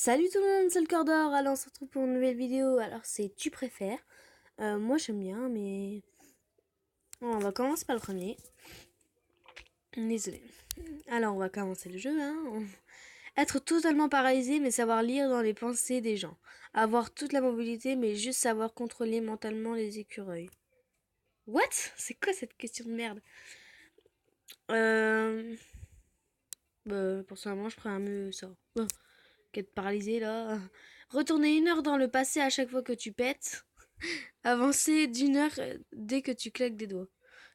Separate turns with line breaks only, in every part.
Salut tout le monde, c'est le Cœur d'Or. Alors on se retrouve pour une nouvelle vidéo. Alors c'est tu préfères. Moi j'aime bien, mais on va commencer par le premier. Désolé. Alors on va commencer le jeu. Être totalement paralysé mais savoir lire dans les pensées des gens. Avoir toute la mobilité mais juste savoir contrôler mentalement les écureuils. What? C'est quoi cette question de merde? Euh... Personnellement je prends un mieux ça. Qu'être paralysé là. Retourner 1 heure dans le passé à chaque fois que tu pètes. Avancer d'1 heure dès que tu claques des doigts.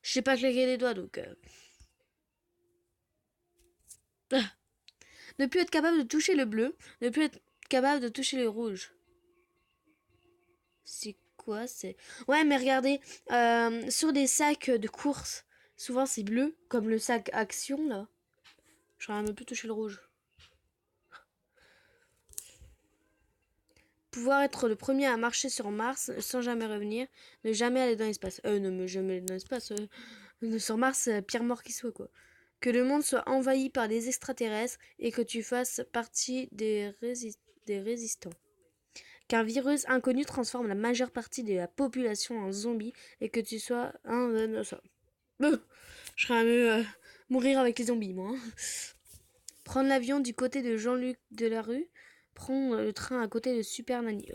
Je sais pas claquer des doigts donc. Ne plus être capable de toucher le bleu. Ne plus être capable de toucher le rouge. C'est quoi c'est. Ouais, mais regardez. Sur des sacs de course, souvent c'est bleu, comme le sac Action là. J'aurais même plus toucher le rouge. Pouvoir être le premier à marcher sur Mars sans jamais revenir. Ne jamais aller dans l'espace. Non, mais jamais aller dans l'espace. Sur Mars, pire mort qui soit, quoi. Que le monde soit envahi par des extraterrestres et que tu fasses partie des résistants. Qu'un virus inconnu transforme la majeure partie de la population en zombies et que tu sois un... ça. Je serais mieux mourir avec les zombies, moi. Prendre l'avion du côté de Jean-Luc Delarue. Prendre le train à côté de Super Nanny.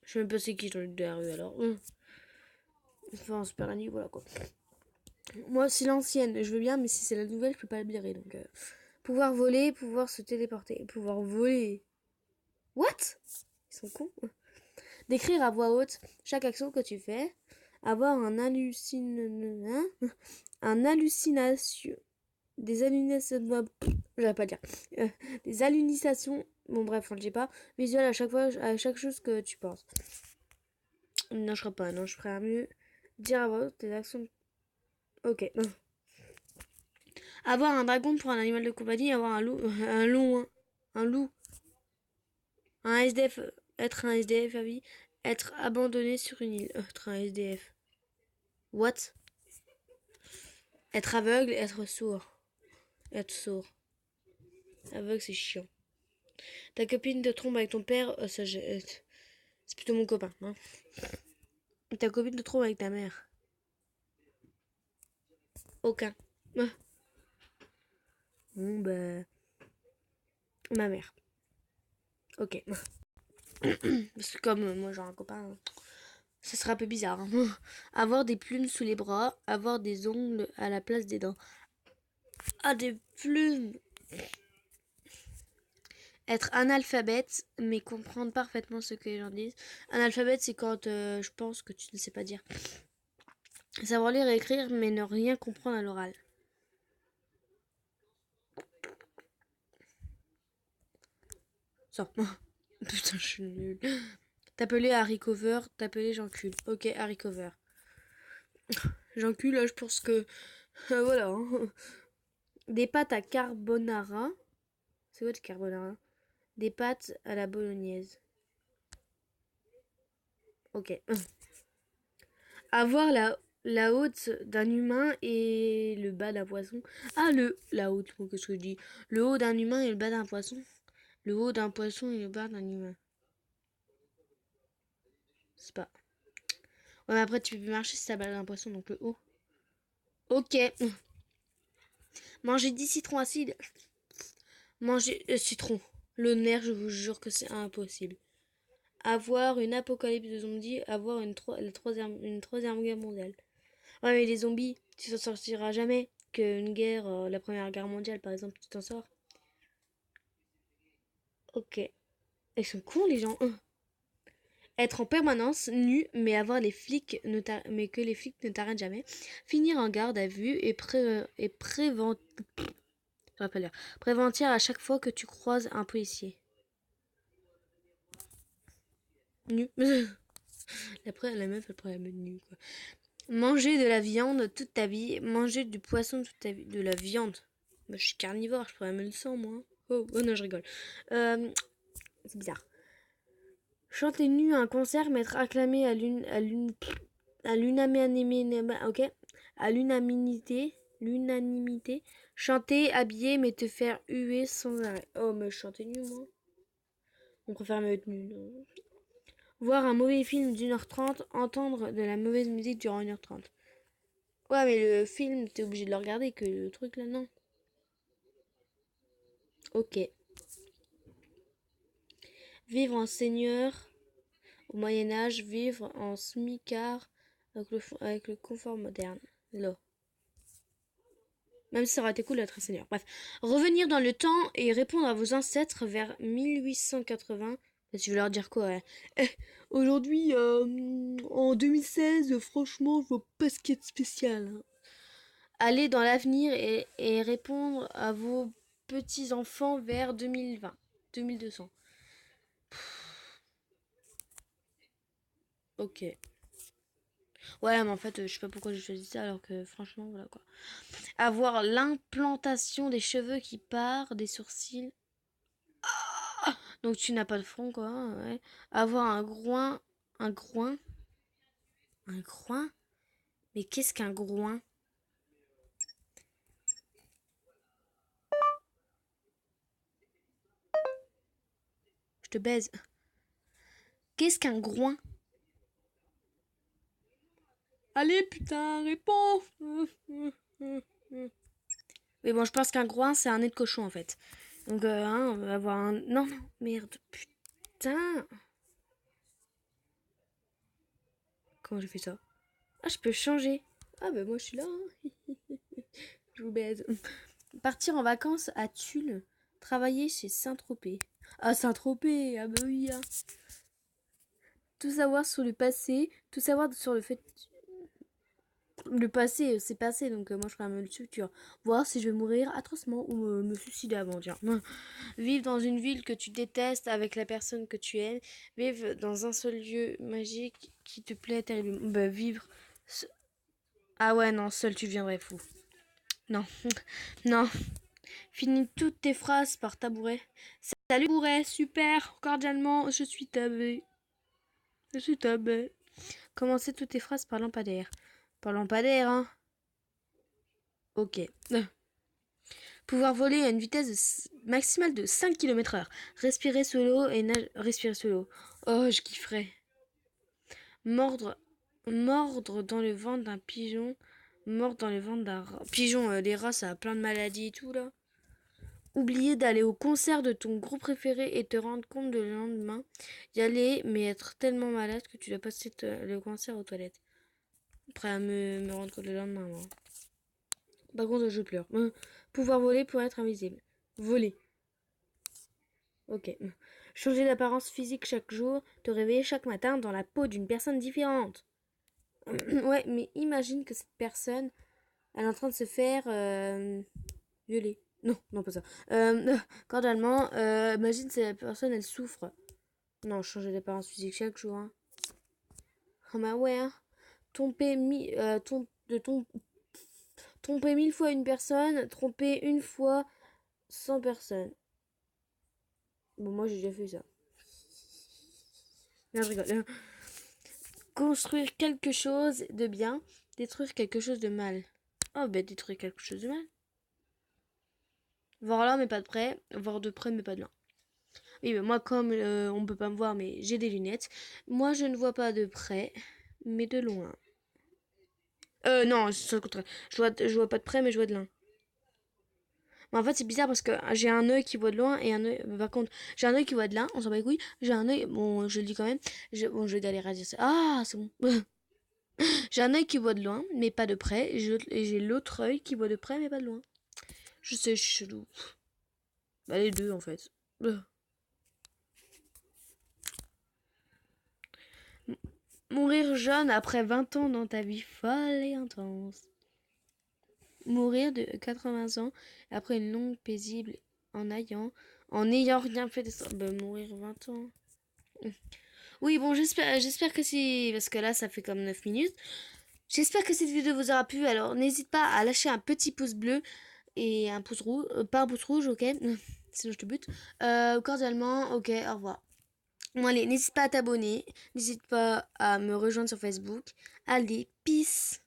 Je sais même pas c'est qui Jean-Luc Delarue alors. Enfin, Super Nanny, voilà quoi. Moi, si l'ancienne, je veux bien, mais si c'est la nouvelle, je peux pas la virer. Donc, pouvoir voler, pouvoir se téléporter, pouvoir voler. What? Ils sont cons. Décrire à voix haute chaque action que tu fais. Avoir un hallucination. Des hallucinations. Je vais pas dire. Des hallucinations. Bon, bref, on le dit pas. Visuel à chaque fois, à chaque chose que tu penses. Non, je ferai pas. Non, je ferai un mieux. Dire à voix haute tes actions. Ok. Avoir un dragon pour un animal de compagnie, avoir un loup, un loup, un SDF, être un SDF à vie, être abandonné sur une île, être un SDF. What? Être aveugle, être sourd. Être sourd. Aveugle, c'est chiant. Ta copine te trompe avec ton père, c'est plutôt mon copain. Hein. Ta copine te trompe avec ta mère. Aucun. Bon, bah. Ma mère. Ok. Parce que comme moi j'ai un copain, ça serait un peu bizarre. Hein. Avoir des plumes sous les bras, avoir des ongles à la place des dents. Ah, des plumes. Être analphabète, mais comprendre parfaitement ce que les gens disent. Analphabète, c'est quand je pense que tu ne sais pas dire. Savoir lire et écrire, mais ne rien comprendre à l'oral. Ça. Putain, je suis nulle. T'appeler Harry Cover, t'appeler Jean-Cul. Ok, Harry Cover. Jean-Cul, là, je pense que... voilà. Hein. Des pâtes à carbonara. C'est quoi du carbonara? Des pâtes à la bolognaise. Ok. Avoir la haute d'un humain et le bas d'un poisson. Ah, la haute, qu'est-ce que je dis? Le haut d'un humain et le bas d'un poisson. Le haut d'un poisson et le bas d'un humain. C'est pas. Ouais, mais après, tu peux plus marcher si t'as le bas d'un poisson, donc le haut. Ok. Manger 10 citrons acides. Manger citron. Le nerf, je vous jure que c'est impossible. Avoir une apocalypse de zombies. Avoir une troisième guerre mondiale. Ouais, mais les zombies, tu t'en sortiras jamais. Qu'une guerre, la première guerre mondiale, par exemple, tu t'en sors. Ok. Ils sont cons, les gens. Être en permanence nu, mais avoir les flics mais que les flics ne t'arrêtent jamais. Finir en garde à vue et prévenir à chaque fois que tu croises un policier. Nu. La meuf, elle pourrait mettre nu, quoi. Manger de la viande toute ta vie. Manger du poisson toute ta vie. De la viande. Bah, je suis carnivore, je pourrais mettre le sang, moi. Oh non, je rigole. C'est bizarre. Chanter nu à un concert, mais être acclamé à l'unanimité, ok, à l'unanimité, Chanter, habiller, mais te faire huer sans arrêt. Oh, mais je chantais nul, moi. On préfère me être nul. Voir un mauvais film d'1h30, entendre de la mauvaise musique durant 1h30. Ouais, mais le film, t'es obligé de le regarder, que le truc là, non. Ok. Vivre en seigneur au Moyen-Âge, vivre en smicard avec le confort moderne. Là. Même si ça aurait été cool d'être un seigneur. Bref. Revenir dans le temps et répondre à vos ancêtres vers 1880. Tu veux leur dire quoi, ouais. Aujourd'hui, en 2016, franchement, je vois pas ce qu'il y a de spécial, hein. Aller dans l'avenir et répondre à vos petits-enfants vers 2020. 2200. Ok. Ouais, mais en fait, je sais pas pourquoi j'ai choisi ça alors que franchement, voilà quoi. Avoir l'implantation des cheveux qui part, des sourcils. Donc tu n'as pas de front quoi, ouais. Avoir un groin. Un groin. Un groin. Mais qu'est-ce qu'un groin? Je te baise. Qu'est-ce qu'un groin? Allez putain, réponds. Mais bon, je pense qu'un groin, c'est un nez de cochon en fait. Donc, hein, on va avoir un. Non, non, merde, putain. Comment j'ai fait ça? Ah, je peux changer. Ah, bah moi je suis là, hein. Je vous baise. Partir en vacances à Tulle. Travailler chez Saint-Tropez. Ah, Saint-Tropez, ah bah oui, hein. Tout savoir sur le passé, tout savoir sur le fait. Le passé, c'est passé, donc moi je ferai le futur. Voir si je vais mourir atrocement ou me suicider avant, tiens. Vivre dans une ville que tu détestes avec la personne que tu aimes. Vivre dans un seul lieu magique qui te plaît terriblement. Bah, vivre. Ah ouais, non, seul tu deviendrais fou. Non, non. Finis toutes tes phrases par tabouret. Salut tabouret, super, cordialement, je suis tabé. Je suis tabé. Commencez toutes tes phrases par lampadaire. Par lampadaire, hein. Ok. Pouvoir voler à une vitesse maximale de 5 km/h. Respirer sous l'eau et respirer sous l'eau. Oh, je kifferais. Mordre, mordre dans le ventre d'un pigeon. Mordre dans le ventre d'un rat. Pigeon, les rats, ça a plein de maladies et tout, là. Oublier d'aller au concert de ton groupe préféré et te rendre compte le lendemain. Y aller, mais être tellement malade que tu dois passer le concert aux toilettes. Prêt à me rendre compte le lendemain, moi. Par contre, je pleure. Pouvoir voler pour être invisible. Voler. Ok. Changer d'apparence physique chaque jour. Te réveiller chaque matin dans la peau d'une personne différente. Ouais, mais imagine que cette personne, elle est en train de se faire violer. Non, non, pas ça. Cordialement, imagine si la personne, elle souffre. Non, changer d'apparence physique chaque jour, hein. Oh bah ouais, hein. Tromper, tromper 1000 fois une personne, tromper une fois 100 personnes. Bon, moi, j'ai déjà fait ça. Non, je rigole. Construire quelque chose de bien, détruire quelque chose de mal. Oh, bah, détruire quelque chose de mal. Voir là, mais pas de près. Voir de près, mais pas de loin. Oui, mais moi, comme on peut pas me voir, mais j'ai des lunettes, moi, je ne vois pas de près, mais de loin. Non, c'est le contraire. Je vois pas de près, mais je vois de loin. Mais en fait, c'est bizarre parce que j'ai un œil qui voit de loin et un œil. Par contre, j'ai un œil qui voit de loin, on s'en bat les couilles. J'ai un œil. Bon, je le dis quand même. Bon, je vais galérer à dire ça. Ah, c'est bon. J'ai un œil qui voit de loin, mais pas de près. Et j'ai l'autre œil qui voit de près, mais pas de loin. Je sais, je suis chelou. Bah, les deux, en fait. Mourir jeune après 20 ans dans ta vie folle et intense. Mourir de 80 ans après une longue paisible en ayant rien fait de ça. Bah, mourir 20 ans. Oui, bon, j'espère que c'est. Parce que là, ça fait comme 9 minutes. J'espère que cette vidéo vous aura plu. Alors, n'hésite pas à lâcher un petit pouce bleu et un pouce rouge. Pas un pouce rouge, ok. Sinon, je te bute. Cordialement, ok, au revoir. Bon, allez, n'hésite pas à t'abonner. N'hésite pas à me rejoindre sur Facebook. Allez, peace.